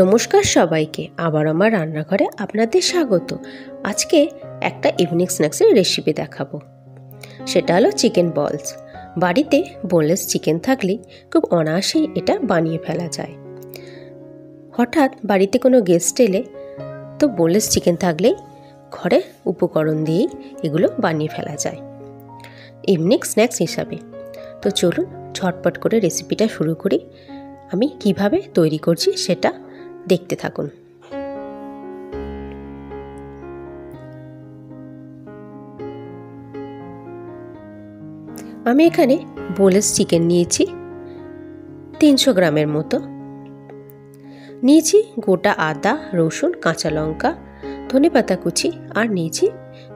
নমস্কার সবাইকে, আবার আমার রান্নাঘরে আপনাদের স্বাগত। আজকে একটা ইভিনিং স্ন্যাক্সের রেসিপি দেখাবো। সেটা হলো চিকেন বলস। বাড়িতে বোনলেস চিকেন থাকলেই খুব অনায়াসেই এটা বানিয়ে ফেলা যায়। হঠাৎ বাড়িতে কোনো গেস্ট এলে তো বোনলেস চিকেন থাকলেই ঘরে উপকরণ দিয়েই এগুলো বানিয়ে ফেলা যায় ইভিনিং স্ন্যাক্স হিসাবে। তো চলুন ঝটপট করে রেসিপিটা শুরু করি। আমি কিভাবে তৈরি করছি সেটা দেখতে থাকুন। আমি এখানে বোনলেস চিকেন নিয়েছি 300 গ্রামের মতো। নিয়েছি গোটা আদা, রসুন, কাঁচা লঙ্কা, ধনেপাতা কুচি আর নিয়েছি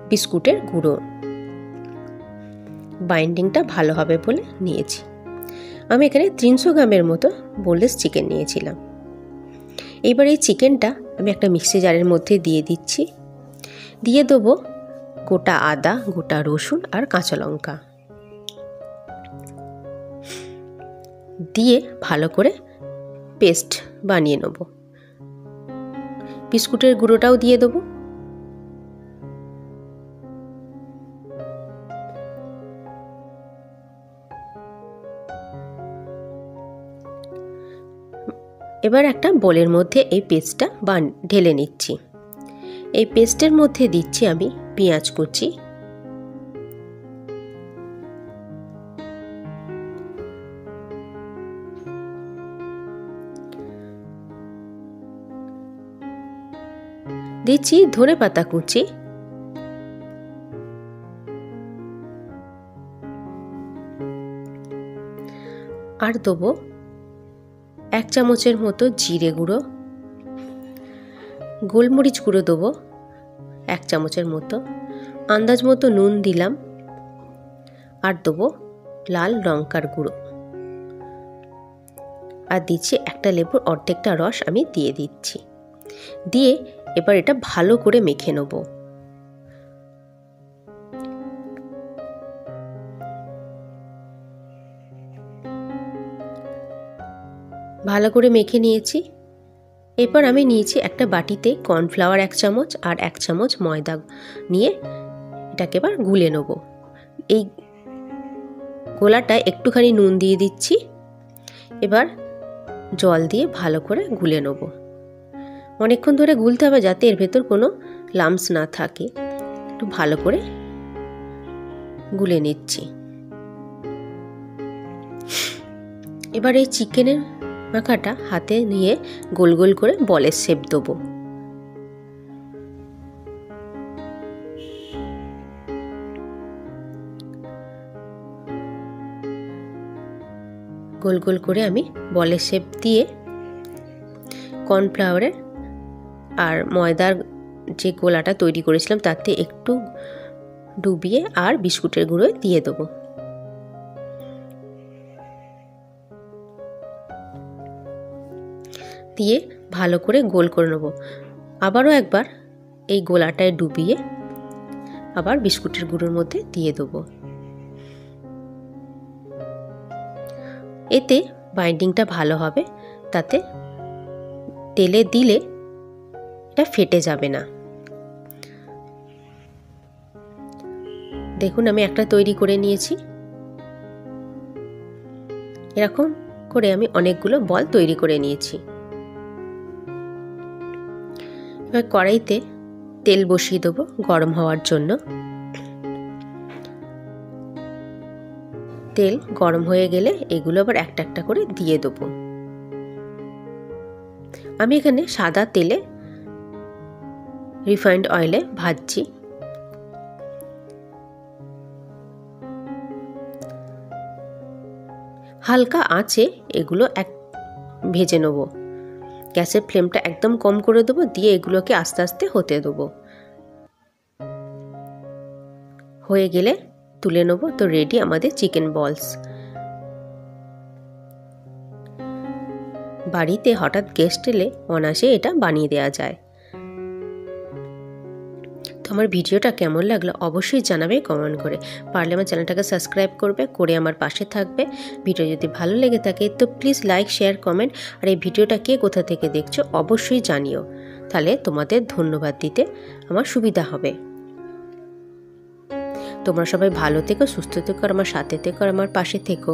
বিস্কুটের গুঁড়ো। বাইন্ডিংটা ভালো হবে বলে নিয়েছি। আমি এখানে 300 গ্রামের মতো বোনলেস চিকেন নিয়েছিলাম। এবার এই চিকেনটা আমি একটা মিক্সি জারের মধ্যে দিয়ে দিচ্ছি। দিয়ে দেবো গোটা আদা, গোটা রসুন আর কাঁচা লঙ্কা। দিয়ে ভালো করে পেস্ট বানিয়ে নেব। বিস্কুটের গুঁড়োটাও দিয়ে দেবো। এবার একটা বোলের মধ্যে এই পেস্টটা ঢেলে নিচ্ছি। এই পেস্টের মধ্যে দিচ্ছি আমি পেঁয়াজ কুচি, দিচ্ছি ধনেপাতা কুচি, আর দেবো 1 চামচের মতো জিরে গুঁড়ো, গোলমরিচ গুঁড়ো দেবো 1 চামচের মতো, আন্দাজ মতো নুন দিলাম, আর দেবো লাল লঙ্কার গুঁড়ো, আর দিচ্ছি একটা লেবুর অর্ধেকটা রস আমি দিয়ে দিচ্ছি। দিয়ে এবার এটা ভালো করে মেখে নেব। ভালো করে মেখে নিয়েছি। এরপর আমি নিয়েছি একটা বাটিতে কর্নফ্লাওয়ার 1 চামচ আর 1 চামচ ময়দা নিয়ে এটাকে এবার গুলে নেব। এই গোলাটায় একটুখানি নুন দিয়ে দিচ্ছি। এবার জল দিয়ে ভালো করে গুলে নেব। অনেকক্ষণ ধরে গুলতে হবে যাতে এর ভেতর কোনো লাম্পস না থাকে। একটু ভালো করে গুলে নিচ্ছি। এবার এই চিকেনের মাখাটা হাতে নিয়ে গোল গোল করে বলের শেপ দেবো। গোল গোল করে আমি বলের শেপ দিয়ে কর্নফ্লাওয়ারের আর ময়দার যে গোলাটা তৈরি করেছিলাম তাতে একটু ডুবিয়ে আর বিস্কুটের গুঁড়ো দিয়ে দেবো। দিয়ে ভালো করে গোল করে নেব। আবারও একবার এই গোলাটায় ডুবিয়ে আবার বিস্কুটের গুঁড়োর মধ্যে দিয়ে দেবো। এতে বাইন্ডিংটা ভালো হবে, তাতে তেলে দিলে এটা ফেটে যাবে না। দেখুন আমি একটা তৈরি করে নিয়েছি। এরকম করে আমি অনেকগুলো বল তৈরি করে নিয়েছি। এবার কড়াইতে তেল বসিয়ে দেবো গরম হওয়ার জন্য। তেল গরম হয়ে গেলে এগুলো আবার একটা একটা করে দিয়ে দেবো। আমি এখানে সাদা তেলে রিফাইন্ড অয়েলে ভাজছি। হালকা আঁচে এগুলো ভেজে নেব। গ্যাসের ফ্লেমটা একদম কম করে দেবো, দিয়ে এগুলোকে আস্তে আস্তে হতে দেবো। হয়ে গেলে তুলে নেব। তো রেডি আমাদের চিকেন বলস। বাড়িতে হঠাৎ গেস্ট এলে অনায়াসে এটা বানিয়ে দেওয়া যায়। তো আমার ভিডিওটা কেমন লাগলো অবশ্যই জানাবে কমেন্ট করে। পারলে আমার চ্যানেলটাকে সাবস্ক্রাইব করে আমার পাশে থাকবে। ভিডিও যদি ভালো লেগে থাকে তো প্লিজ লাইক, শেয়ার, কমেন্ট। আর এই ভিডিওটা কে কোথা থেকে দেখছো অবশ্যই জানিও, তাহলে তোমাদের ধন্যবাদ দিতে আমার সুবিধা হবে। তোমরা সবাই ভালো থেকো, সুস্থ থেকো, আর আমার সাথে থেকো, আর আমার পাশে থেকো।